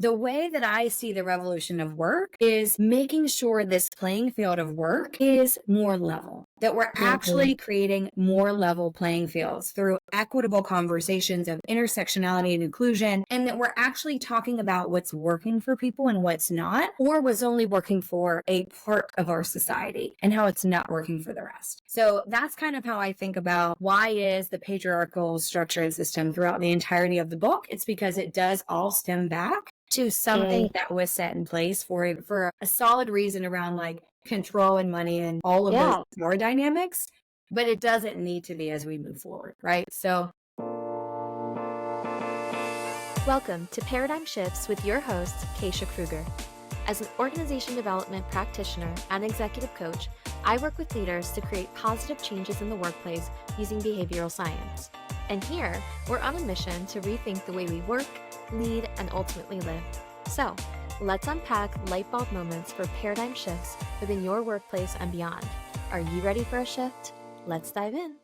the way that I see the revolution of work is making sure this playing field of work is more level, that we're actually creating more level playing fields through equitable conversations of intersectionality and inclusion, and that we're actually talking about what's working for people and what's not, or what's only working for a part of our society and how it's not working for the rest. So that's kind of how I think about why is the patriarchal structure and system throughout the entirety of the book. It's because it does all stem back to something that was set in place for a solid reason around like control and money and all of those power dynamics, but it doesn't need to be as we move forward, right? So welcome to Paradigm Shifts with your host, Keisha Kruger. As an organization development practitioner and executive coach, I work with leaders to create positive changes in the workplace using behavioral science. And here, we're on a mission to rethink the way we work, lead, and ultimately live. So, let's unpack light bulb moments for paradigm shifts within your workplace and beyond. Are you ready for a shift? Let's dive in.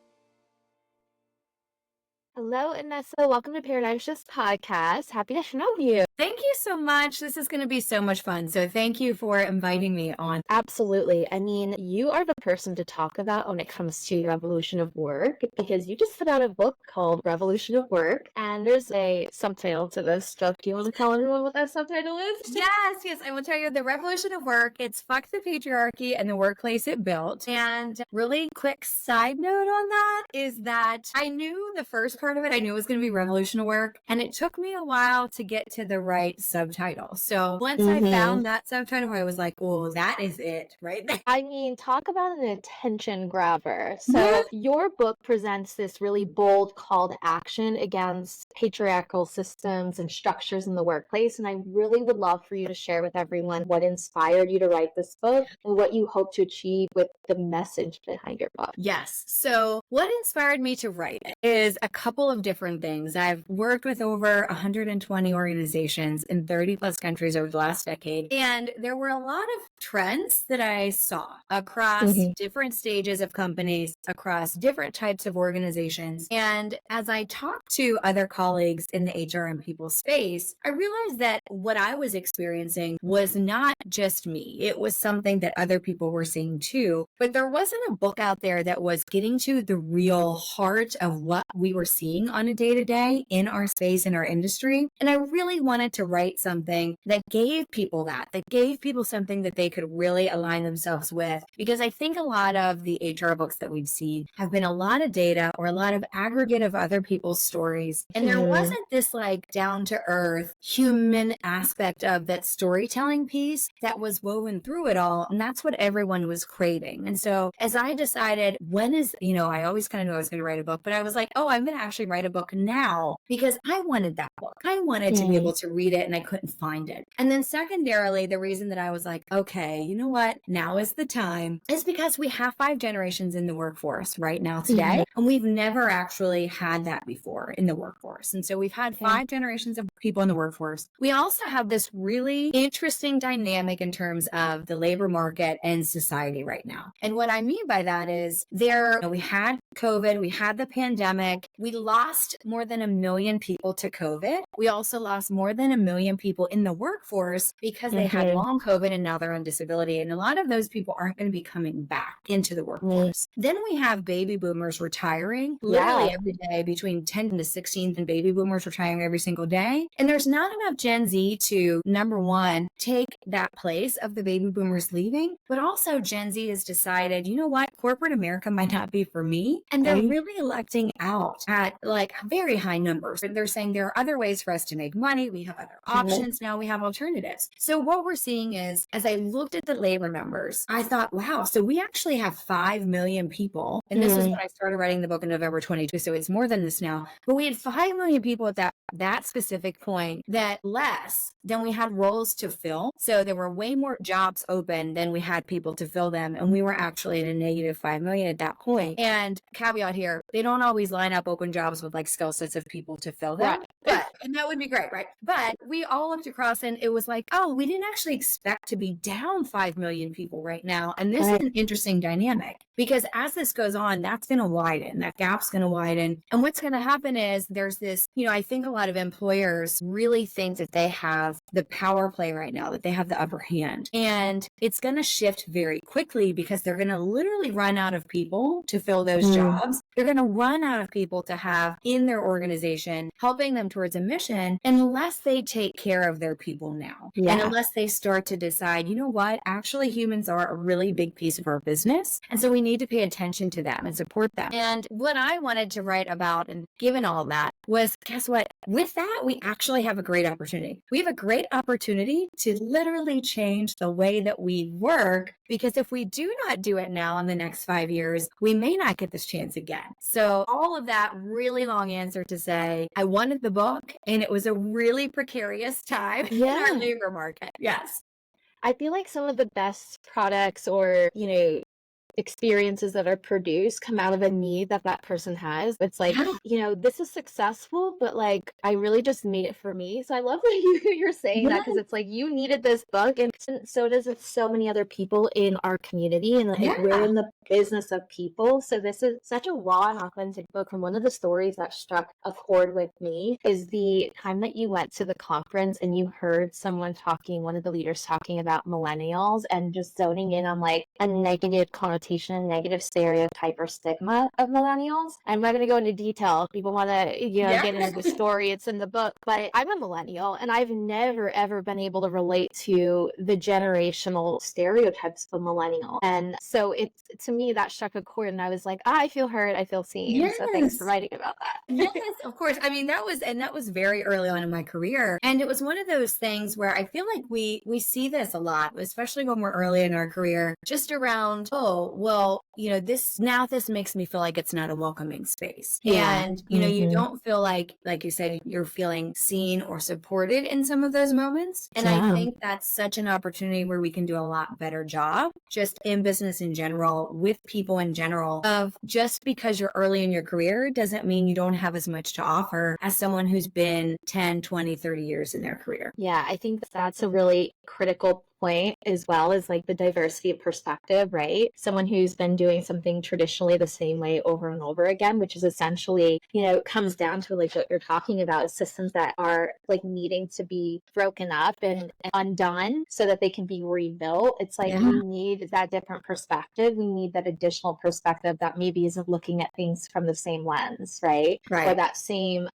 Hello, Anessa. Welcome to Paradigm Shifts Podcast. Happy to know you. thank you so much. This is going to be so much fun. So thank you for inviting me on. Absolutely. I mean, you are the person to talk about when it comes to the revolution of work, because you just put out a book called Revolution of Work, and there's a subtitle to this stuff. Do you want to tell everyone what that subtitle is? Yes. I will tell you the revolution of work. It's fuck the patriarchy and the workplace it built. And really quick side note on that is that I knew the first part of it, I knew it was going to be revolution of work. And it took me a while to get to the right subtitle. So once I found that subtitle, I was like, oh, that is it right there. I mean, talk about an attention grabber. So your book presents this really bold call to action against patriarchal systems and structures in the workplace. And I really would love for you to share with everyone what inspired you to write this book and what you hope to achieve with the message behind your book. Yes. So what inspired me to write it is a couple of different things. I've worked with over 120 organizations in 30 plus countries over the last decade. And there were a lot of trends that I saw across different stages of companies, across different types of organizations. And as I talked to other colleagues in the HR and people space, I realized that what I was experiencing was not just me. It was something that other people were seeing too. But there wasn't a book out there that was getting to the real heart of what we were seeing on a day-to-day in our space, in our industry. And I really wanted to write something that gave people that gave people something that they could really align themselves with. Because I think a lot of the HR books that we've seen have been a lot of data or a lot of aggregate of other people's stories. And there wasn't this like down to earth human aspect of that storytelling piece that was woven through it all. And that's what everyone was craving. And so as I decided, I always kind of knew I was going to write a book, but I was like, oh, I'm going to actually write a book now because I wanted that book. I wanted to be able to read it and I couldn't find it. And then secondarily, the reason that I was like, okay, you know what? Now is the time is because we have 5 generations in the workforce right now today. And we've never actually had that before in the workforce. And so we've had 5 generations of people in the workforce. We also have this really interesting dynamic in terms of the labor market and society right now. And what I mean by that is we had COVID, we had the pandemic, we lost more than 1 million people to COVID. We also lost more than 1 million people in the workforce because they had long COVID and now they're on disability. And a lot of those people aren't going to be coming back into the workforce. Then we have baby boomers retiring literally every day, between 10 to 16 and baby boomers retiring every single day. And there's not enough Gen Z to, number one, take that place of the baby boomers leaving, but also Gen Z has decided, you know what, corporate America might not be for me. And they're really electing out at like very high numbers. And they're saying there are other ways for us to make money. We have other options now. We have alternatives. So what we're seeing is, as I looked at the labor numbers, I thought, wow, so we actually have 5 million people. And this was when I started writing the book in November 22. So it's more than this now. But we had 5 million people at that specific point, that less than we had roles to fill. So there were way more jobs open than we had people to fill them. And we were actually at a negative 5 million at that point. And caveat here, they don't always line up open jobs with like skill sets of people to fill them. And that would be great, right? But we all looked across and it was like, oh, we didn't actually expect to be down 5 million people right now. And this is an interesting dynamic because as this goes on, that's going to widen, that gap's going to widen. And what's going to happen is there's this, I think a lot of employers really think that they have the power play right now, that they have the upper hand. And it's going to shift very quickly because they're going to literally run out of people to fill those jobs. They're going to run out of people to have in their organization, helping them towards a mission, unless they take care of their people now. And unless they start to decide, you know what, actually humans are a really big piece of our business. And so we need to pay attention to them and support them. And what I wanted to write about, and given all that, was guess what? With that, we actually have a great opportunity. We have a great opportunity to literally change the way that we work, because if we do not do it now in the next 5 years, we may not get this chance again. So all of that really long answer to say, I wanted the book and it was a really precarious time in our labor market. Yes. I feel like some of the best products or, experiences that are produced come out of a need that person has. It's like, this is successful, but like, I really just made it for me. So I love that you're saying that, because it's like, you needed this book, and so does so many other people in our community. And like, we're in the business of people. So this is such a raw and authentic book. And one of the stories that struck a chord with me is the time that you went to the conference and you heard one of the leaders talking about millennials and just zoning in on like a negative connotation, negative stereotype or stigma of millennials. I'm not going to go into detail. If people want to, get into the story, it's in the book. But I'm a millennial, and I've never ever been able to relate to the generational stereotypes of millennial. And so to me, that struck a chord, and I was like, I feel heard, I feel seen. So thanks for writing about that. Yes, of course. I mean, that was very early on in my career, and it was one of those things where I feel like we see this a lot, especially when we're early in our career, just around, this makes me feel like it's not a welcoming space. And, you don't feel like you said, you're feeling seen or supported in some of those moments. And I think that's such an opportunity where we can do a lot better job just in business in general, with people in general, of just because you're early in your career doesn't mean you don't have as much to offer as someone who's been 10, 20, 30 years in their career. Yeah, I think that's a really critical point, as well as like the diversity of perspective, right? Someone who's been doing something traditionally the same way over and over again, which is essentially, comes down to like what you're talking about, is systems that are like needing to be broken up and undone so that they can be rebuilt. It's like we need that different perspective. We need that additional perspective that maybe isn't looking at things from the same lens, right? Or that same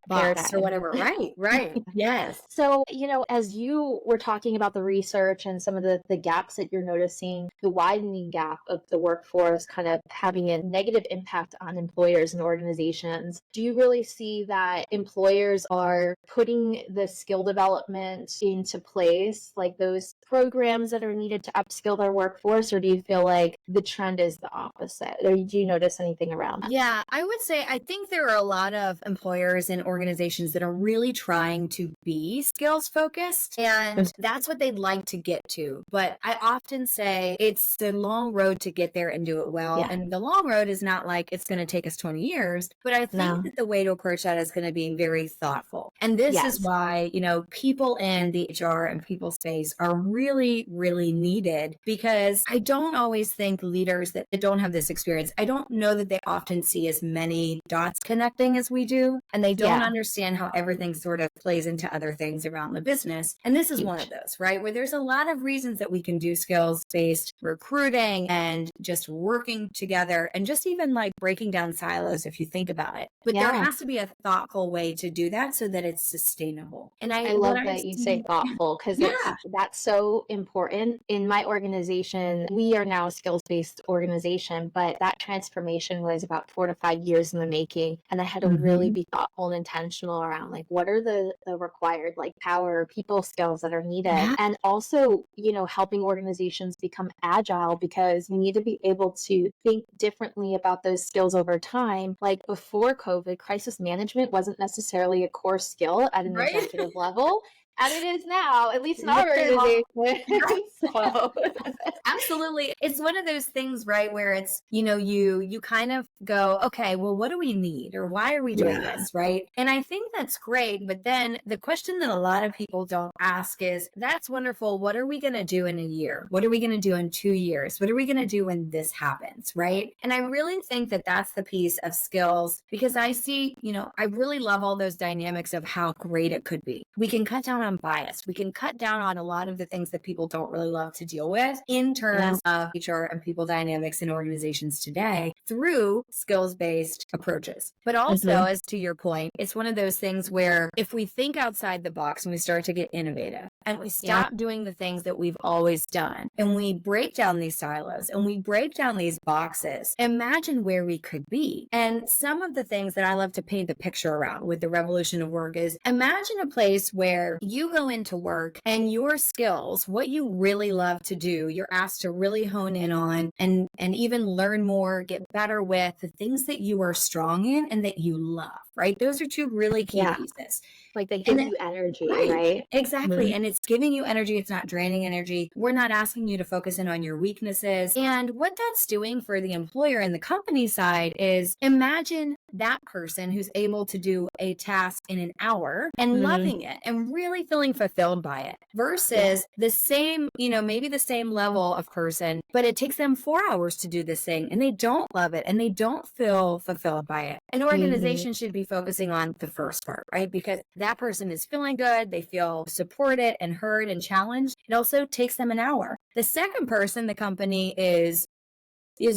paradigm or whatever. Right. Yes. So, as you were talking about the research and some of the gaps that you're noticing, the widening gap of the workforce kind of having a negative impact on employers and organizations, do you really see that employers are putting the skill development into place, like those programs that are needed to upskill their workforce, or do you feel like the trend is the opposite? Or do you notice anything around that? Yeah, I would say I think there are a lot of employers and organizations that are really trying to be skills focused, and that's what they'd like to get to. But I often say it's the long road to get there and do it well. And the long road is not like it's going to take us 20 years, but I think that the way to approach that is going to be very thoughtful. And this is why, people in the HR and people space are really, really needed, because I don't always think leaders that don't have this experience, I don't know that they often see as many dots connecting as we do. And they don't understand how everything sort of plays into other things around the business. And this is one of those, right? Where there's a lot of reasons that we can do skills-based recruiting and just working together and just even like breaking down silos if you think about it. But there has to be a thoughtful way to do that so that it's sustainable. And I love that you say thoughtful, because that's so important. In my organization, we are now a skills-based organization, but that transformation was about 4 to 5 years in the making. And I had to really be thoughtful and intentional around like, what are the required like power, people skills that are needed? And also, helping organizations become agile, because you need to be able to think differently about those skills over time. Like before COVID, crisis management wasn't necessarily a core skill at an executive level. And it is now, at least in our Very long. organization. So Absolutely. It's one of those things, right, where it's, you kind of go, okay, well, what do we need? Or why are we doing this, right? And I think that's great. But then the question that a lot of people don't ask is, that's wonderful. What are we going to do in a year? What are we going to do in 2 years? What are we going to do when this happens, right? And I really think that that's the piece of skills, because I see, I really love all those dynamics of how great it could be. We can cut down on bias. We can cut down on a lot of the things that people don't really love to deal with in terms of HR and people dynamics in organizations today through skills-based approaches. But also, as to your point, it's one of those things where if we think outside the box and we start to get innovative and we stop doing the things that we've always done and we break down these silos and we break down these boxes, imagine where we could be. And some of the things that I love to paint the picture around with the revolution of work is, imagine a place where you go into work and your skills, what you really love to do, you're asked to really hone in on and even learn more, get better with the things that you are strong in and that you love, right? Those are two really key pieces. Like they give you energy, right? Exactly. And it's giving you energy. It's not draining energy. We're not asking you to focus in on your weaknesses. And what that's doing for the employer and the company side is, imagine that person who's able to do a task in an hour and loving it and really feeling fulfilled by it versus the same, maybe the same level of person, but it takes them 4 hours to do this thing and they don't love it and they don't feel fulfilled by it. An organization should be focusing on the first part, right? Because that person is feeling good. They feel supported and heard and challenged. It also takes them an hour. The second person, the company is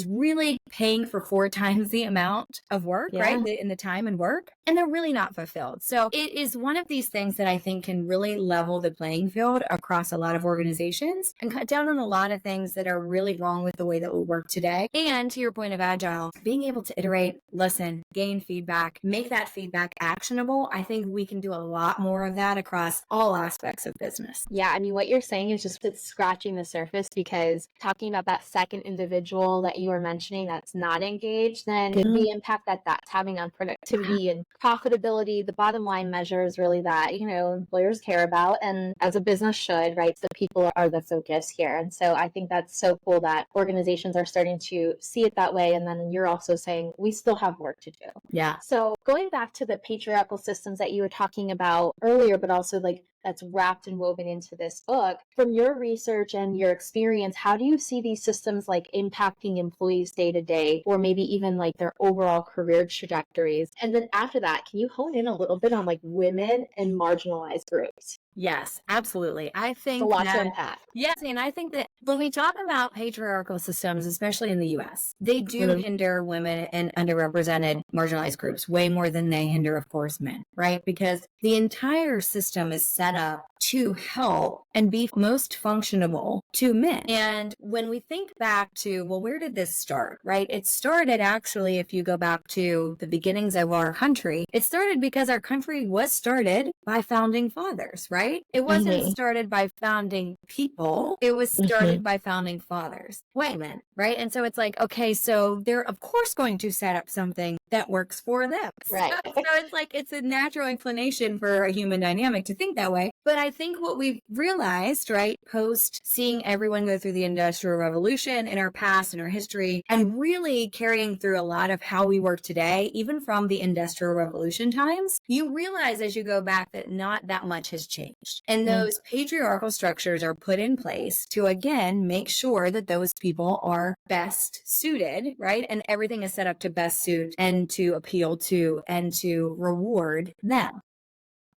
really paying for 4 times the amount of work, right? In the time and work, and they're really not fulfilled. So it is one of these things that I think can really level the playing field across a lot of organizations and cut down on a lot of things that are really wrong with the way that we work today. And to your point of agile, being able to iterate, listen, gain feedback, make that feedback actionable. I think we can do a lot more of that across all aspects of business. Yeah, I mean, what you're saying is just it's scratching the surface, because talking about that second individual that you were mentioning that's not engaged, then the impact that that's having on productivity and profitability, the bottom line measure is really that, employers care about, and as a business should, right? The people are the focus here. And so I think that's so cool that organizations are starting to see it that way. And then you're also saying we still have work to do. Yeah. So going back to the patriarchal systems that you were talking about earlier, but also like that's wrapped and woven into this book. From your research and your experience, how do you see these systems like impacting employees day to day, or maybe even like their overall career trajectories? And then after that, can you hone in a little bit on like women and marginalized groups? Yes, absolutely. I think it's a lot to unpack. Yes, and I think that when we talk about patriarchal systems, especially in the US, they do hinder women and underrepresented marginalized groups way more than they hinder, of course, men, right? Because the entire system is set up to help and be most functional to men. And when we think back to, well, where did this start, right? It started actually, if you go back to the beginnings of our country, it started because our country was started by founding fathers, right? It wasn't started by founding people. It was started by founding fathers, white men, right? And so it's like, okay, so they're of course going to set up something that works for them. Right. So it's like, it's a natural inclination for a human dynamic to think that way. But I think what we've realized, right, post seeing everyone go through the Industrial Revolution in our past and our history, and really carrying through a lot of how we work today, even from the Industrial Revolution times, you realize as you go back that not that much has changed. And those patriarchal structures are put in place to, again, make sure that those people are best suited, right? And everything is set up to best suit and to appeal to and to reward them.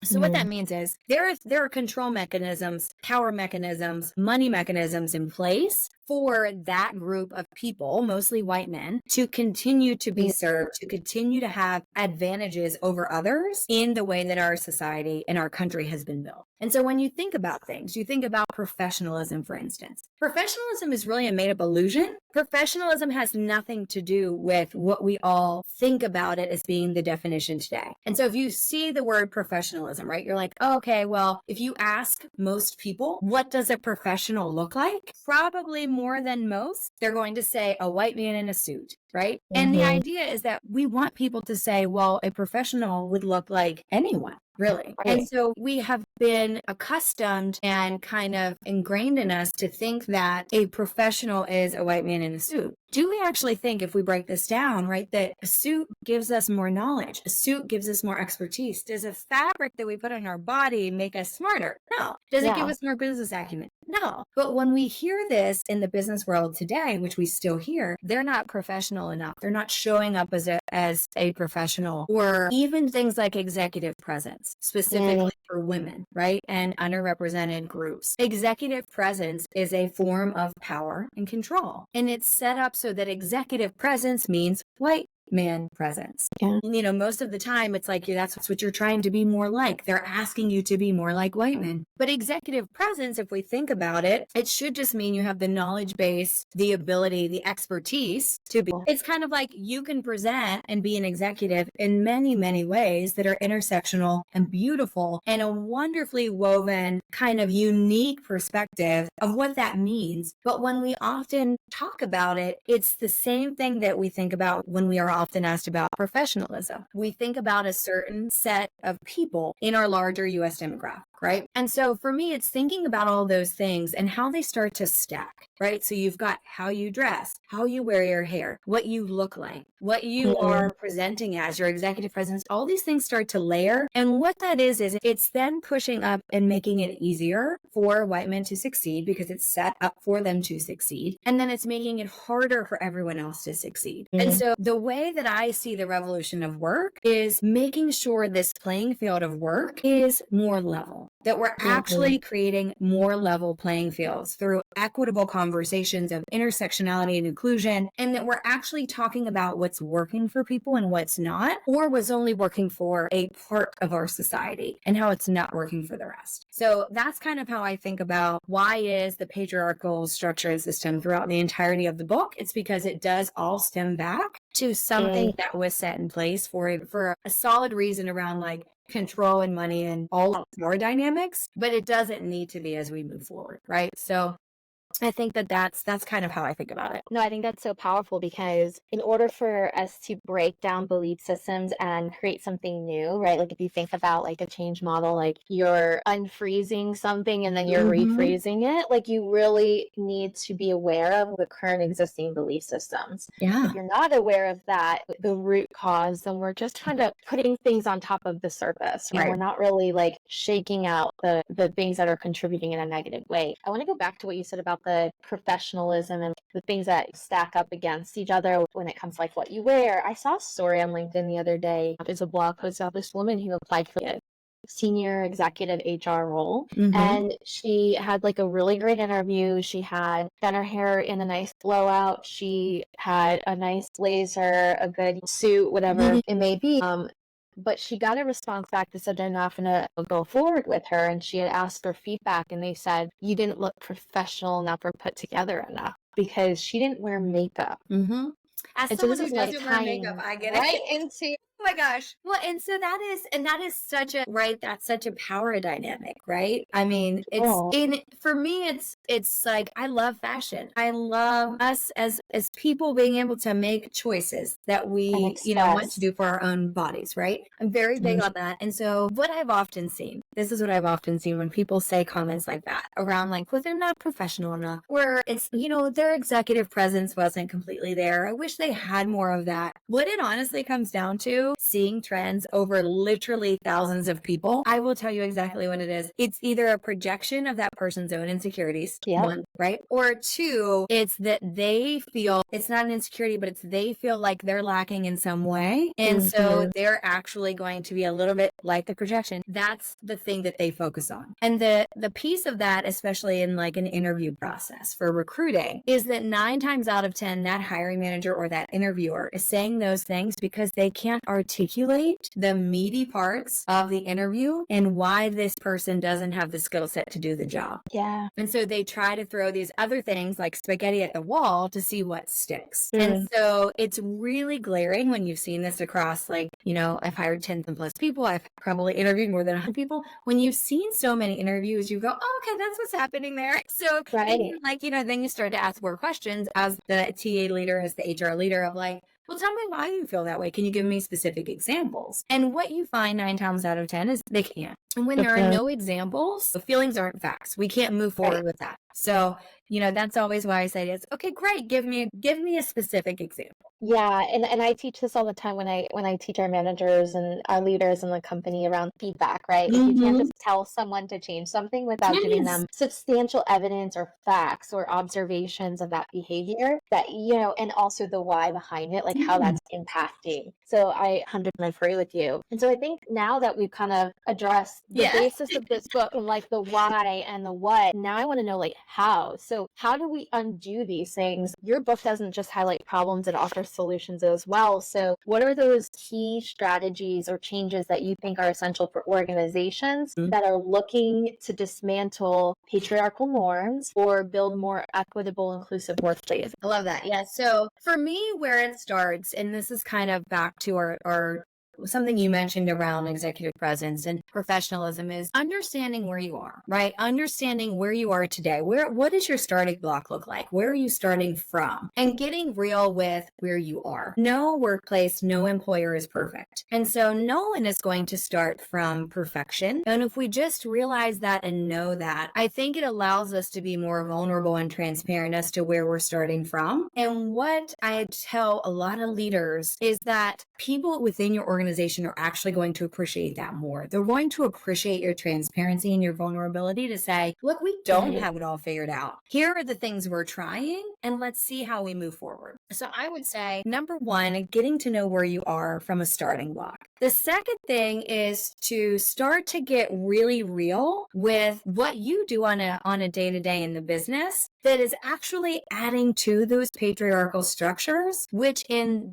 So what that means is there are control mechanisms, power mechanisms, money mechanisms in place for that group of people, mostly white men, to continue to be served, to continue to have advantages over others in the way that our society and our country has been built. And so when you think about things, you think about professionalism, for instance. Professionalism is really a made-up illusion. Professionalism has nothing to do with what we all think about it as being the definition today. And so if you see the word professionalism, right, you're like, oh, okay, well, if you ask most people, what does a professional look like? Probably more than most, they're going to say a white man in a suit, right? And the idea is that we want people to say, well, a professional would look like anyone. Really. Right. And so we have been accustomed and kind of ingrained in us to think that a professional is a white man in a suit. Do we actually think, if we break this down, right, that a suit gives us more knowledge? A suit gives us more expertise. Does a fabric that we put on our body make us smarter? No. Does it give us more business acumen? No. But when we hear this in the business world today, which we still hear, they're not professional enough. They're not showing up as a professional, or even things like executive presence, specifically for women, right? And underrepresented groups. Executive presence is a form of power and control. And it's set up so that executive presence means white man presence. Yeah. You know, most of the time it's like, that's what you're trying to be more like. They're asking you to be more like white men. But executive presence, if we think about it, it should just mean you have the knowledge base, the ability, the expertise to be. It's kind of like you can present and be an executive in many, many ways that are intersectional and beautiful, and a wonderfully woven kind of unique perspective of what that means. But when we often talk about it, it's the same thing that we think about when we are often asked about professionalism. We think about a certain set of people in our larger US demographic, right? And so for me, it's thinking about all those things and how they start to stack, right? So you've got how you dress, how you wear your hair, what you look like, what you are presenting as, your executive presence, all these things start to layer. And what that is it's then pushing up and making it easier for white men to succeed because it's set up for them to succeed. And then it's making it harder for everyone else to succeed. And so the way that I see the revolution of work is making sure this playing field of work is more level, that we're actually creating more level playing fields through equitable conversations of intersectionality and inclusion, and that we're actually talking about what's working for people and what's not, or was only working for a part of our society and how it's not working for the rest. So that's kind of how I think about why is the patriarchal structure and system throughout the entirety of the book. It's because it does all stem back to something that was set in place for a solid reason around like control and money and all more dynamics, but it doesn't need to be as we move forward, right? So I think that's kind of how I think about it. No, I think that's so powerful because in order for us to break down belief systems and create something new, right? Like if you think about like a change model, like you're unfreezing something and then you're refreezing it, like you really need to be aware of the current existing belief systems. Yeah. If you're not aware of that, the root cause, then we're just kind of putting things on top of the surface, right? We're not really like shaking out the things that are contributing in a negative way. I want to go back to what you said about the professionalism and the things that stack up against each other when it comes to like what you wear. I saw a story on LinkedIn the other day. There's a blog post about this woman who applied for a senior executive HR role, and she had like a really great interview. She had done her hair in a nice blowout. She had a nice blazer, a good suit, whatever it may be. But she got a response back that said they're not going to go forward with her. And she had asked for feedback, and they said, you didn't look professional enough or put together enough because she didn't wear makeup. As And someone so who this is like doesn't wear makeup, I get right it. into Oh my gosh. Well, and so that is such a, right, that's such a power dynamic, right? I mean, for me, it's like, I love fashion. I love us as people being able to make choices that we, want to do for our own bodies, right? I'm very big on that. And so this is what I've often seen when people say comments like that around like, well, they're not professional enough, where it's, their executive presence wasn't completely there. I wish they had more of that. What it honestly comes down to, seeing trends over literally thousands of people, I will tell you exactly what it is. It's either a projection of that person's own insecurities, one, right? Or two, it's that they feel, it's not an insecurity, but it's they feel like they're lacking in some way. And so they're actually going to be a little bit like the projection. That's the thing that they focus on. And the piece of that, especially in like an interview process for recruiting, is that 9 times out of 10, that hiring manager or that interviewer is saying those things because they can't articulate the meaty parts of the interview and why this person doesn't have the skill set to do the job. Yeah. And so they try to throw these other things like spaghetti at the wall to see what sticks. And so it's really glaring when you've seen this across, like, I've hired 10 plus people. I've probably interviewed more than 100 people. When you've seen so many interviews, you go, oh, okay, that's what's happening there. So then you start to ask more questions as the TA leader, as the HR leader of like, well, tell me why you feel that way. Can you give me specific examples? And what you find 9 times out of 10 is they can't. And when there are no examples, the feelings aren't facts. We can't move forward with that. So, that's always why I say is, okay, great. Give me a specific example. Yeah, and I teach this all the time when I teach our managers and our leaders in the company around feedback, right? Like, you can't just tell someone to change something without giving them substantial evidence or facts or observations of that behavior that, and also the why behind it, like how that's impacting. So I 100% agree with you. And so I think now that we've kind of addressed the basis of this book and like the why and the what, now I want to know like how. So how do we undo these things? Your book doesn't just highlight problems, it offers solutions as well. So what are those key strategies or changes that you think are essential for organizations that are looking to dismantle patriarchal norms or build more equitable, inclusive workplaces? I love that. Yeah. So for me, where it starts, and this is kind of back to our something you mentioned around executive presence and professionalism, is understanding where you are, right? Understanding where you are today. What does your starting block look like? Where are you starting from? And getting real with where you are. No workplace, no employer is perfect. And so no one is going to start from perfection. And if we just realize that and know that, I think it allows us to be more vulnerable and transparent as to where we're starting from. And what I tell a lot of leaders is that people within your organization are actually going to appreciate that more. They're going to appreciate your transparency and your vulnerability to say, look, we don't have it all figured out. Here are the things we're trying, and let's see how we move forward. So I would say, number one, getting to know where you are from a starting block. The second thing is to start to get really real with what you do on a day-to-day in the business that is actually adding to those patriarchal structures, which in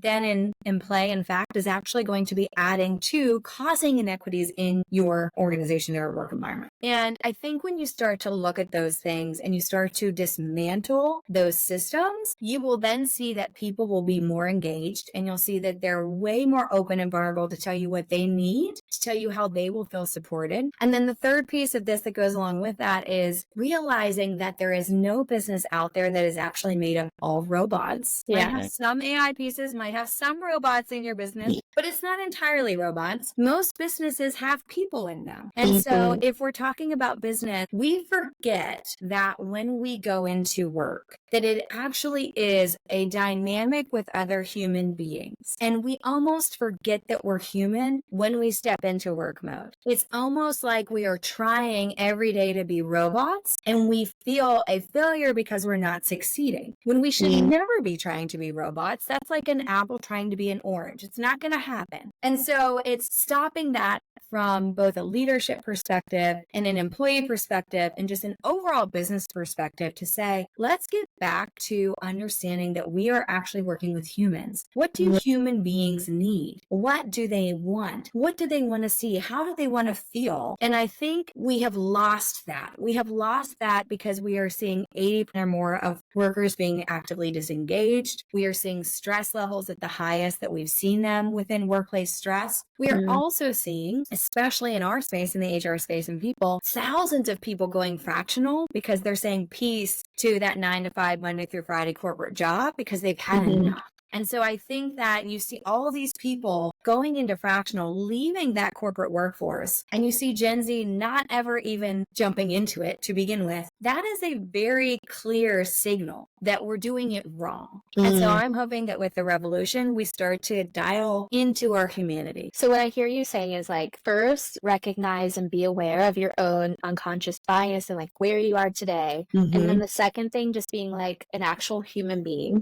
play, in fact, is actually going to be adding to causing inequities in your organization or work environment. And I think when you start to look at those things and you start to dismantle those systems, you will then see that people will be more engaged, and you'll see that they're way more open and vulnerable to tell you what they need, to tell you how they will feel supported. And then the third piece of this that goes along with that is realizing that there is no business out there that is actually made of all robots. Might have some AI pieces, might have some robots in your business, but it's not entirely robots. Most businesses have people in them. And so if we're talking about business, we forget that when we go into work, that it actually is a dynamic with other human beings. And we almost forget that we're human when we step into work mode. It's almost like we are trying every day to be robots, and we feel a failure because we're not succeeding. When we should never be trying to be robots. That's like an apple trying to be an orange. It's not going to happen. And so it's stopping that from both a leadership perspective and an employee perspective and just an overall business perspective to say, let's get back to understanding that we are actually working with humans. What do human beings need? What do they want? What do they want to see? How do they want to feel? And I think we have lost that. We have lost that because we are seeing 80% or more of workers being actively disengaged. We are seeing stress levels at the highest that we've seen them within workplace stress. We are also seeing, especially in our space, in the HR space and people, thousands of people going fractional because they're saying peace to that 9 to 5 Monday through Friday corporate job because they've had enough. And so I think that you see all of these people going into fractional, leaving that corporate workforce, and you see Gen Z not ever even jumping into it to begin with. That is a very clear signal that we're doing it wrong. And so I'm hoping that with the revolution, we start to dial into our humanity. So what I hear you saying is like, first, recognize and be aware of your own unconscious bias and like where you are today. And then the second thing, just being like an actual human being.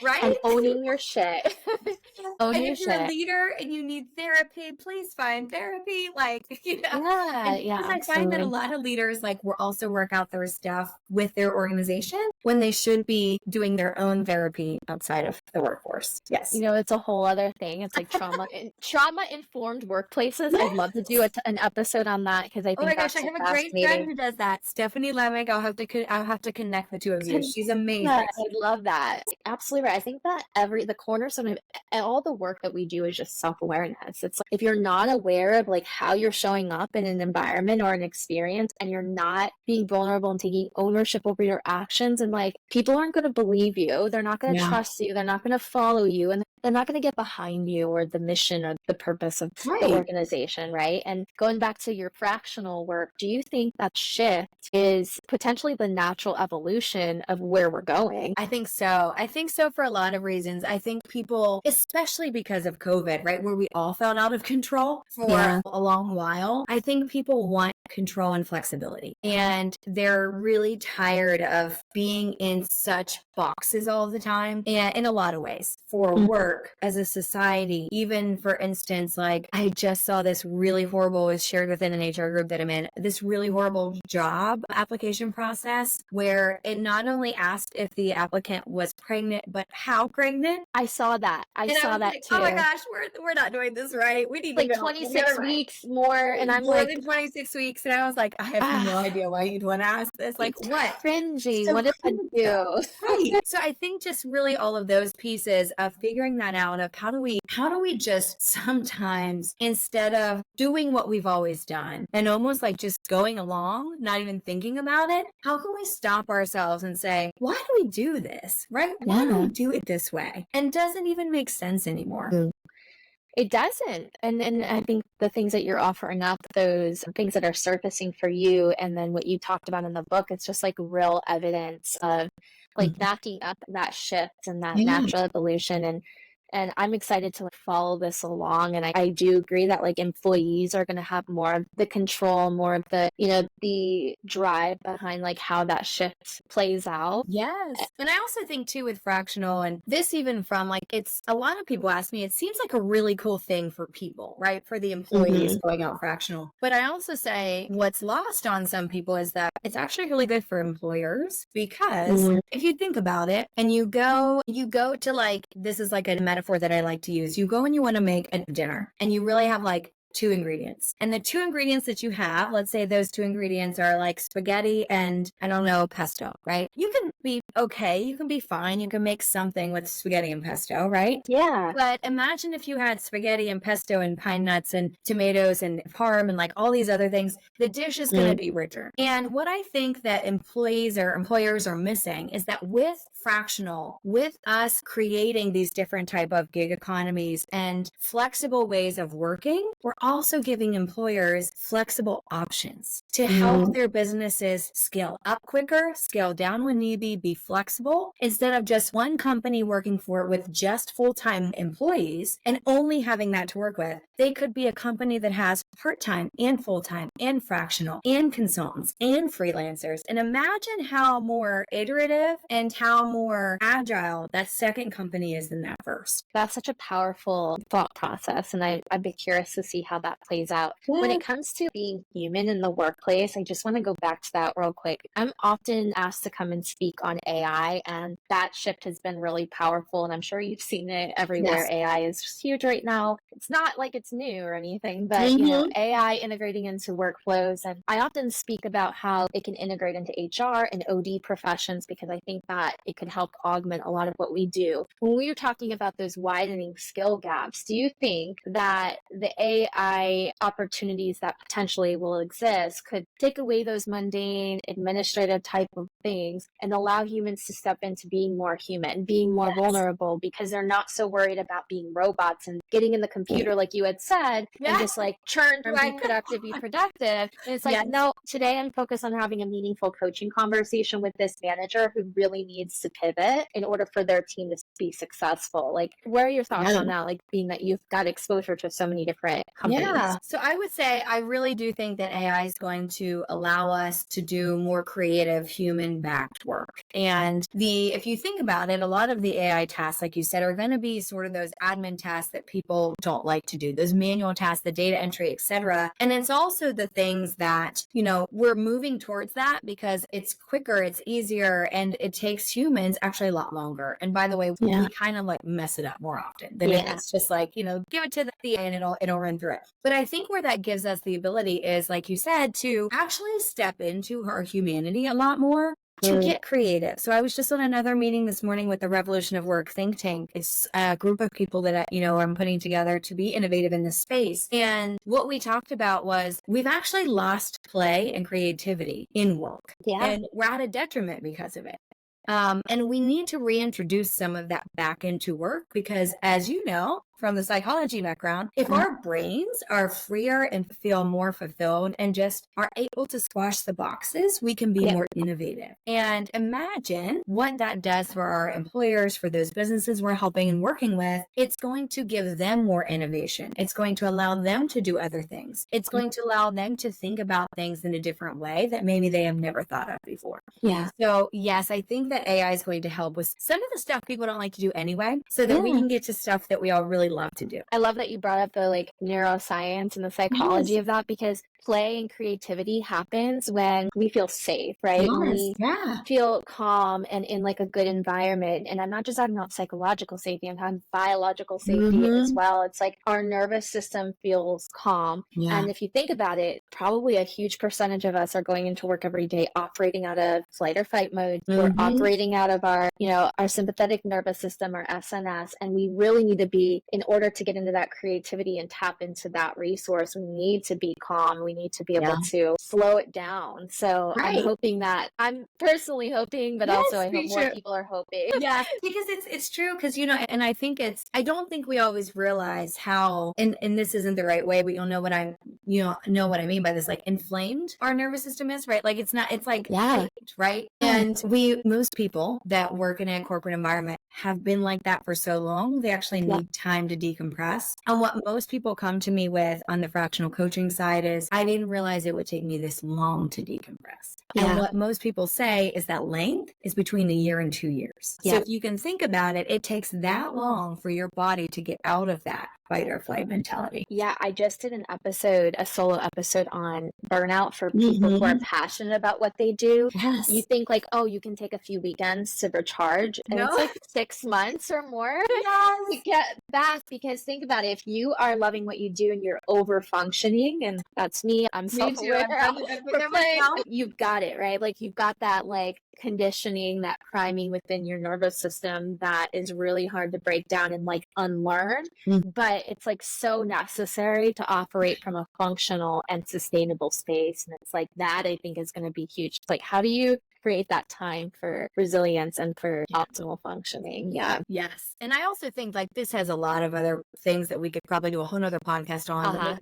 Right? And owning your shit. And if you're a leader and you need therapy, please find therapy. I find that a lot of leaders will also work out their stuff with their organization when they should be doing their own therapy outside of the workforce. Yes. It's a whole other thing. It's like trauma-informed workplaces. I'd love to do an episode on that because I think I have a great friend who does that. Stephanie Lemick. I'll have to connect the two of you. She's amazing. Yeah, I love that. Absolutely right. I think that the cornerstone of all the work that we do is just self-awareness. It's like if you're not aware of how you're showing up in an environment or an experience, and you're not being vulnerable and taking ownership over your actions, and people aren't going to believe you. They're not going to trust you. They're not going to follow you. And they're not going to get behind you or the mission or the purpose of the organization, right? And going back to your fractional work, do you think that shift is potentially the natural evolution of where we're going? I think so. I think so for a lot of reasons. I think people, especially because of COVID, right, where we all felt out of control for a long while, I think people want control and flexibility. And they're really tired of being in such boxes all the time. And in a lot of ways, for work, as a society, even for instance, like I just saw this really horrible, was shared within an HR group that I'm in, this really horrible job application process where it not only asked if the applicant was pregnant, but how pregnant. I saw that. I saw that too. Oh my gosh, we're not doing this right. We need like to 26 weeks more, and I'm more like than 26 weeks, and I was like, I have no idea why you'd want to ask this. Like, what? Cringy. So what did I do? Right. So I think just really all of those pieces of figuring that out of how do we just sometimes, instead of doing what we've always done and almost like just going along, not even thinking about it, how can we stop ourselves and say, why do we do this? Right? Why do we do it this way? And doesn't even make sense anymore. It doesn't. And I think the things that you're offering up, those things that are surfacing for you, and then what you talked about in the book, it's just like real evidence of like backing up that shift and that natural evolution. And I'm excited to like follow this along. And I do agree that like employees are going to have more of the control, more of the, the drive behind like how that shift plays out. Yes. And I also think too with fractional, and this even from like, it's a lot of people ask me, it seems like a really cool thing for people, right? For the employees going out fractional. But I also say what's lost on some people is that it's actually really good for employers because if you think about it and you go to like, this is like a metaphor that I like to use. You go and you want to make a dinner and you really have like 2 ingredients. And the 2 ingredients that you have, let's say those 2 ingredients are like spaghetti and I don't know, pesto, right? You can be okay. You can be fine. You can make something with spaghetti and pesto, right? Yeah. But imagine if you had spaghetti and pesto and pine nuts and tomatoes and parm and like all these other things, the dish is going to be richer. And what I think that employees or employers are missing is that with fractional, with us creating these different type of gig economies and flexible ways of working, we're also giving employers flexible options to help their businesses scale up quicker, scale down when need be flexible, instead of just one company working for it with just full-time employees and only having that to work with. They could be a company that has part-time and full-time and fractional and consultants and freelancers. And imagine how more iterative and how more agile that second company is than that first. That's such a powerful thought process. And I'd be curious to see how that plays out. When it comes to being human in the workplace, I just want to go back to that real quick. I'm often asked to come and speak on AI, and that shift has been really powerful. And I'm sure you've seen it everywhere. Yes. AI is just huge right now. It's not like it's new or anything, but AI integrating into workflows. And I often speak about how it can integrate into HR and OD professions because I think that it could help augment a lot of what we do. When we were talking about those widening skill gaps, do you think that the AI opportunities that potentially will exist could take away those mundane administrative type of things and allow humans to step into being more human, being more vulnerable, because they're not so worried about being robots and getting in the computer like you had said and just like churn and be productive. And it's like, no, today I'm focused on having a meaningful coaching conversation with this manager who really needs to pivot in order for their team to be successful. Like, what are your thoughts on that? Like, being that you've got exposure to so many different companies. Yeah. So I would say I really do think that AI is going to allow us to do more creative human-backed work. And if you think about it, a lot of the AI tasks, like you said, are going to be sort of those admin tasks that people don't like to do, those manual tasks, the data entry, etc. And it's also the things that, we're moving towards that because it's quicker, it's easier, and it takes humans actually a lot longer. And by the way, we kind of like mess it up more often than it's just like, give it to the AI and it'll run through it. But I think where that gives us the ability is, like you said, to actually step into our humanity a lot more, to get creative. So I was just on another meeting this morning with the Revolution of Work think tank. It's a group of people that, I'm putting together to be innovative in this space. And what we talked about was we've actually lost play and creativity in work. Yeah. And we're at a detriment because of it. And we need to reintroduce some of that back into work because, as you know, from the psychology background, if our brains are freer and feel more fulfilled and just are able to squash the boxes, we can be more innovative. And imagine what that does for our employers, for those businesses we're helping and working with. It's going to give them more innovation. It's going to allow them to do other things. It's going to allow them to think about things in a different way that maybe they have never thought of before. Yeah. So yes, I think that AI is going to help with some of the stuff people don't like to do anyway, so that we can get to stuff that we all really love to do. I love that you brought up the like neuroscience and the psychology of that, because play and creativity happens when we feel safe, right? We feel calm and in like a good environment. And I'm not just talking about psychological safety, I'm talking biological safety as well. It's like our nervous system feels calm. And if you think about it, probably a huge percentage of us are going into work every day operating out of flight or fight mode. We're operating out of our, you know, our sympathetic nervous system, our SNS. And we really need to be, in order to get into that creativity and tap into that resource, we need to be calm. We need to be able to slow it down. So I'm hoping that, I'm personally hoping, but also I hope more people are hoping. Yeah, because it's true. Because, you know, and I think I don't think we always realize how, and this isn't the right way, but you'll know what know what I mean by this, like inflamed our nervous system is, right? Like it's like, right? And most people that work in a corporate environment have been like that for so long, they actually need time to decompress. And what most people come to me with on the fractional coaching side is, I didn't realize it would take me this long to decompress. And what most people say is that length is between a year and 2 years. So if you can think about it, it takes that long for your body to get out of that fight or flight mentality. Yeah, I just did a solo episode on burnout for people who are passionate about what they do. You think like, oh, you can take a few weekends to recharge, and it's like 6 months or more to get back. Because think about it, if you are loving what you do and you're over functioning, and that's me, I'm self-aware, you've got it, right? Like you've got that like conditioning, that priming within your nervous system that is really hard to break down and like unlearn. But it's like so necessary to operate from a functional and sustainable space. And it's like that, I think, is going to be huge. Like, how do you create that time for resilience and for optimal functioning? Yes. And I also think like this has a lot of other things that we could probably do a whole nother podcast on.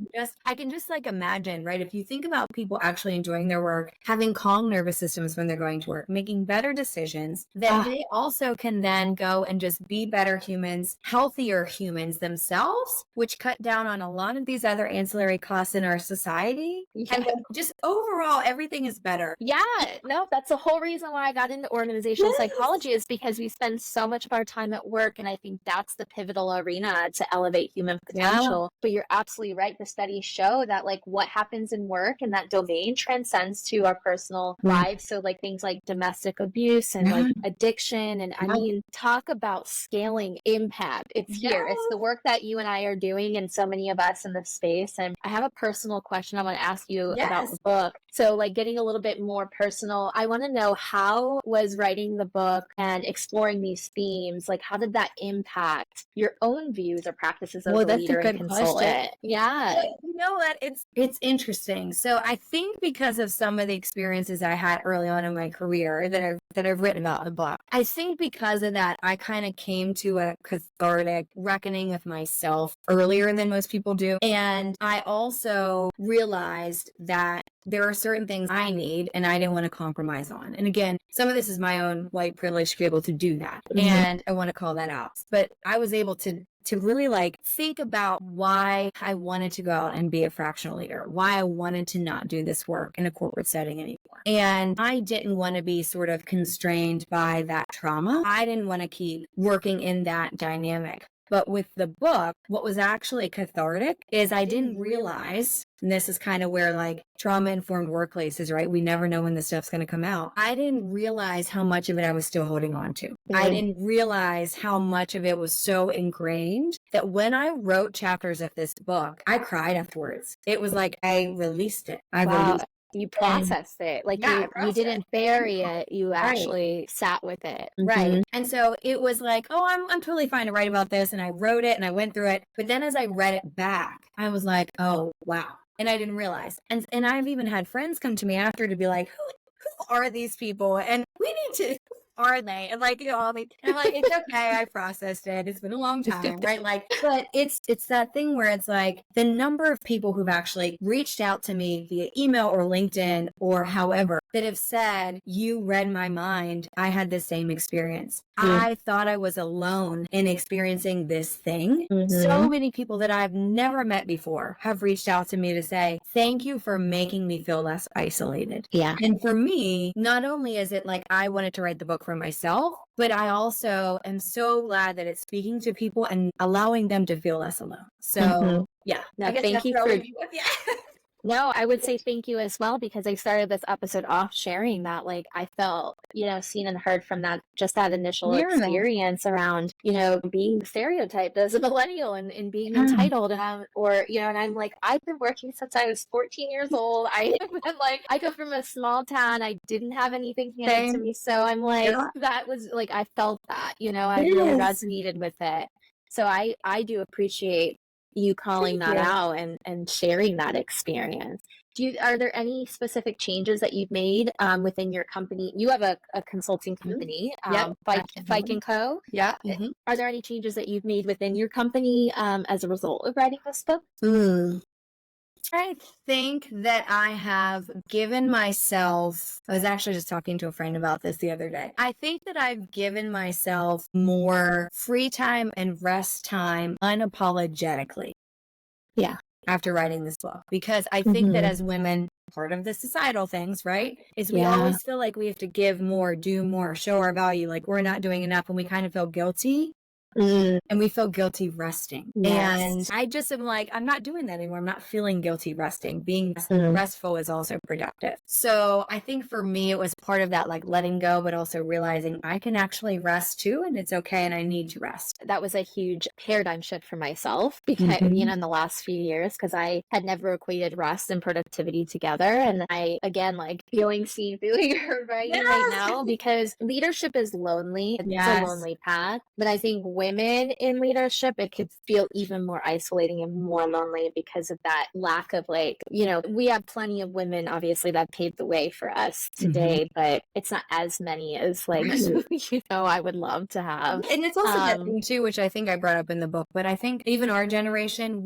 I can just like imagine, right? If you think about people actually enjoying their work, having calm nervous systems when they're going to work, making better decisions, that they also can then go and just be better humans, healthier humans themselves, which cut down on a lot of these other ancillary costs in our society. And just overall, everything is better. No, that's the whole reason why I got into organizational psychology, is because we spend so much of our time at work. And I think that's the pivotal arena to elevate human potential. But you're absolutely right. The studies show that like what happens in work and that domain transcends to our personal lives. So like things like domestic abuse and like addiction. And I mean, talk about scaling impact. It's here. It's the work that you and I are doing, and so many of us in this space. And I have a personal question I want to ask you about the book. So like getting a little bit more personal, I want to know, how was writing the book and exploring these themes, like how did that impact your own views or practices as a leader and consultant? You know what? It's interesting. So I think because of some of the experiences I had early on in my career that I've written about in the book, I think because of that, I kind of came to a cathartic reckoning with myself earlier than most people do. And I also realized that there are certain things I need and I didn't want to compromise on. And again, some of this is my own white privilege to be able to do that. And I want to call that out. But I was able to really like think about why I wanted to go out and be a fractional leader, why I wanted to not do this work in a corporate setting anymore. And I didn't want to be sort of constrained by that trauma. I didn't want to keep working in that dynamic. But with the book, what was actually cathartic is I didn't realize, and this is kind of where like trauma-informed workplaces, right? We never know when this stuff's going to come out. I didn't realize how much of it I was still holding on to. I didn't realize how much of it was so ingrained that when I wrote chapters of this book, I cried afterwards. It was like I released it. You processed it. Like you didn't bury it. You actually sat with it. Right. And so it was like, oh, I'm totally fine to write about this. And I wrote it and I went through it. But then as I read it back, I was like, oh, wow. And I didn't realize. And I've even had friends come to me after to be like, who are these people? And we need to are they? And like, and I'm like, it's okay. I processed it. It's been a long time, right? Like, but it's that thing where it's like the number of people who've actually reached out to me via email or LinkedIn or however that have said, you read my mind. I had the same experience. I thought I was alone in experiencing this thing. So many people that I've never met before have reached out to me to say, thank you for making me feel less isolated. Yeah. And for me, not only is it like I wanted to write the book for myself, but I also am so glad that it's speaking to people and allowing them to feel less alone. So yeah, No, I guess thank that's you what I'll for leave you with. Yeah. No, I would say thank you as well, because I started this episode off sharing that, like, I felt, seen and heard from that initial experience around, being stereotyped as a millennial and being entitled. And and I'm like, I've been working since I was 14 years old. I come from a small town. I didn't have anything handed to me. So I'm like, that was like, I felt that, I really resonated with it. So I do appreciate you calling that out and sharing that experience. Are there any specific changes that you've made within your company? You have a consulting company, Fike and Co. Yeah. Are there any changes that you've made within your company as a result of writing this book? I think that I have given myself, I was actually just talking to a friend about this the other day. I think that I've given myself more free time and rest time unapologetically. Yeah. After writing this book, because I think that as women, part of the societal things, right, is we always feel like we have to give more, do more, show our value, like we're not doing enough, and we kind of feel guilty. And we feel guilty resting. And I just am like, I'm not doing that anymore. I'm not feeling guilty resting. Being restful is also productive. So I think for me, it was part of that, like letting go, but also realizing I can actually rest too, and it's okay, and I need to rest. That was a huge paradigm shift for myself, because in the last few years, because I had never equated rest and productivity together. And I, again, like feeling seen, feeling heard right now, because leadership is lonely. It's a lonely path. But I think women in leadership, it could feel even more isolating and more lonely because of that lack of, like, we have plenty of women, obviously, that paved the way for us today, but it's not as many as, like, I would love to have. And it's also that thing too, which I think I brought up in the book, but I think even our generation,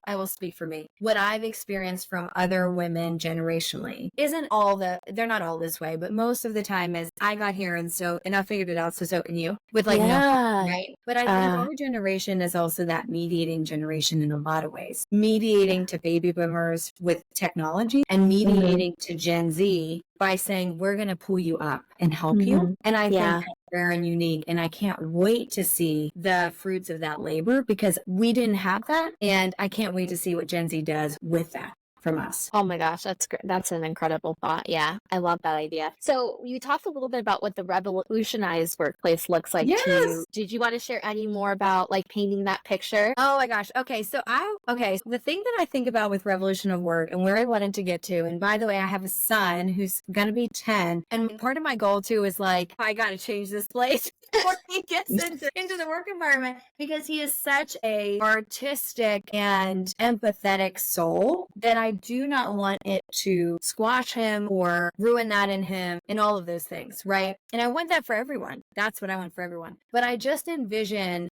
I will speak for me. What I've experienced from other women generationally they're not all this way, but most of the time is I got here and I figured it out, so can you. With like, right? But I think our generation is also that mediating generation in a lot of ways. Mediating to baby boomers with technology and mediating to Gen Z by saying, we're going to pull you up and help you. And I think that's rare and unique. And I can't wait to see the fruits of that labor, because we didn't have that. And I can't wait to see what Gen Z does with that from us. Oh my gosh, that's great. That's an incredible thought. Yeah, I love that idea. So you talked a little bit about what the revolutionized workplace looks like to you. Did you want to share any more about, like, painting that picture? Oh my gosh. Okay. So the thing that I think about with revolution of work and where I wanted to get to, and by the way, I have a son who's going to be 10. And part of my goal too is like, I got to change this place before he gets into the work environment, because he is such a artistic and empathetic soul that I do not want it to squash him or ruin that in him and all of those things, right? And I want that for everyone. That's what I want for everyone. But I just imagine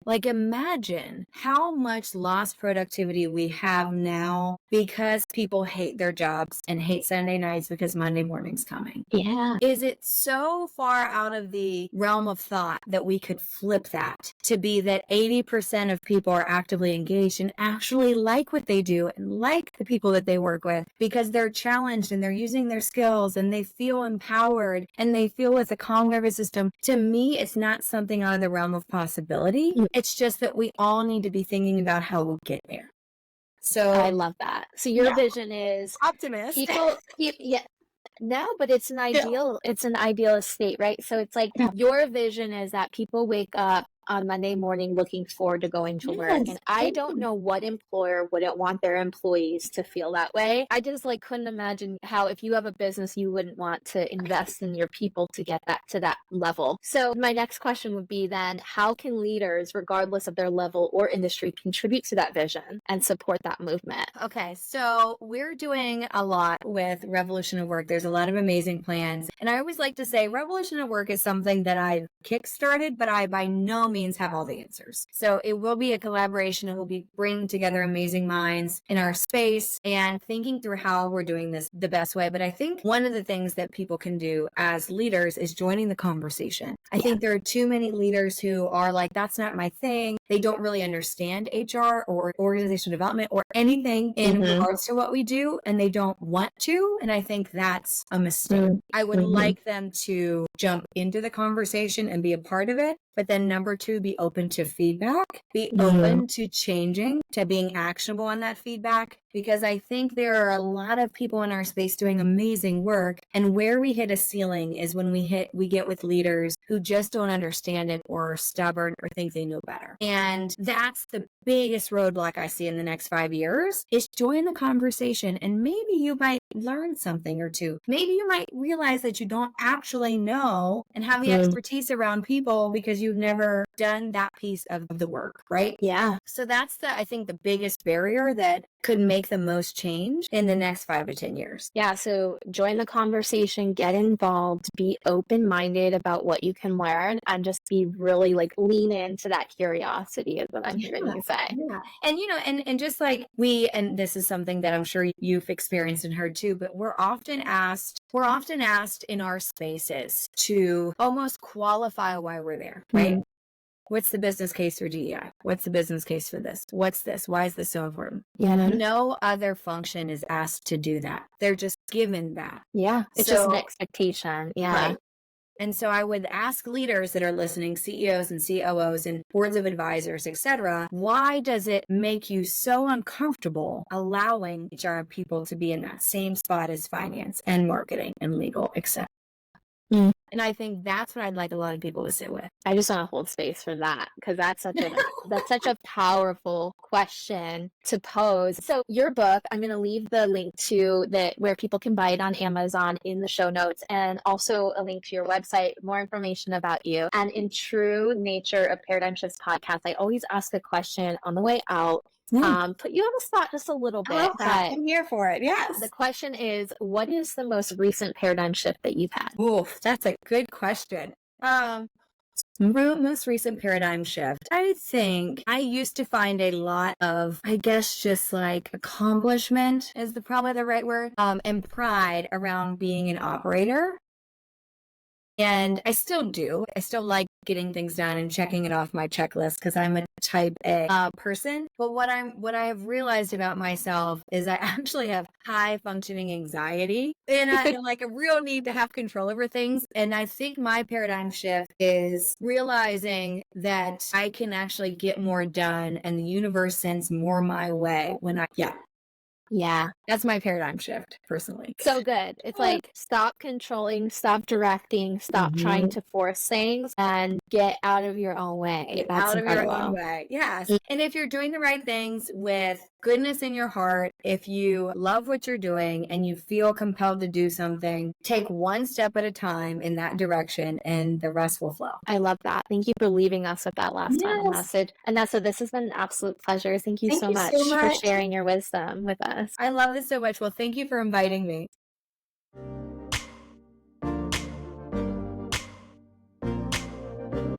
how much lost productivity we have now because people hate their jobs and hate Sunday nights because Monday morning's coming. Yeah. Is it so far out of the realm of thought that we could flip that to be that 80% of people are actively engaged and actually like what they do and like the people that they work with because they're challenged and they're using their skills and they feel empowered and they feel with a calm nervous system? To me, it's not something out of the realm of possibility. It's just that we all need to be thinking about how we'll get there. So I love that. So your vision is optimist. No, but it's an ideal, it's an idealist state, right? So it's like your vision is that people wake up on Monday morning looking forward to going to work. And I don't know what employer wouldn't want their employees to feel that way. I just like couldn't imagine how if you have a business, you wouldn't want to invest in your people to get that to that level. So my next question would be then, how can leaders, regardless of their level or industry, contribute to that vision and support that movement? Okay, so we're doing a lot with Revolution of Work. There's a lot of amazing plans. And I always like to say Revolution of Work is something that I've kickstarted, but I by no means have all the answers. So it will be a collaboration and we'll be bringing together amazing minds in our space and thinking through how we're doing this the best way. But I think one of the things that people can do as leaders is joining the conversation. I think there are too many leaders who are like, that's not my thing. They don't really understand HR or organizational development or anything in regards to what we do, and they don't want to. And I think that's a mistake. I would like them to jump into the conversation and be a part of it. But then number two, be open to feedback, be open to changing, to being actionable on that feedback, because I think there are a lot of people in our space doing amazing work. And where we hit a ceiling is when we get with leaders who just don't understand it or are stubborn or think they know better. And that's the biggest roadblock I see in the next 5 years is join the conversation. And maybe you might learn something or two. Maybe you might realize that you don't actually know and have the expertise around people because you've never done that piece of the work, right? Yeah. So that's I think the biggest barrier that could make the most change in the next 5 to 10 years. Yeah. So join the conversation, get involved, be open-minded about what you can learn, and just be really like lean into that curiosity is what I'm hearing you say. Yeah. And and just like and this is something that I'm sure you've experienced and heard too, but we're often asked in our spaces to almost qualify why we're there, right? What's the business case for DEI? What's the business case for this? What's this? Why is this so important? Yeah. No other function is asked to do that. They're just given that. Yeah. It's just an expectation. Yeah. Right. And so I would ask leaders that are listening, CEOs and COOs and boards of advisors, etc., why does it make you so uncomfortable allowing HR people to be in that same spot as finance and marketing and legal, etc.? And I think that's what I'd like a lot of people to sit with. I just want to hold space for that because that's such a powerful question to pose. So your book, I'm going to leave the link to where people can buy it on Amazon in the show notes, and also a link to your website, more information about you. And in true nature of Paradigm Shifts podcast, I always ask a question on the way out. Put you on the spot just a little bit. I'm here for it. Yes. The question is, what is the most recent paradigm shift that you've had? Oof, that's a good question. Most recent paradigm shift. I think I used to find a lot of, I guess, just like accomplishment is probably the right word, and pride around being an operator. And I still do. I still like getting things done and checking it off my checklist because I'm a type A person. But what I have realized about myself is I actually have high functioning anxiety and I like a real need to have control over things. And I think my paradigm shift is realizing that I can actually get more done and the universe sends more my way when Yeah, that's my paradigm shift, personally. So good. It's like stop controlling, stop directing, stop trying to force things, and get out of your own way. That's your own way. Yes. And if you're doing the right things with goodness in your heart, if you love what you're doing and you feel compelled to do something, take one step at a time in that direction and the rest will flow. I love that. Thank you for leaving us with that last final message. Anessa, this has been an absolute pleasure. Thank you so much for sharing your wisdom with us. I love this so much. Well, thank you for inviting me.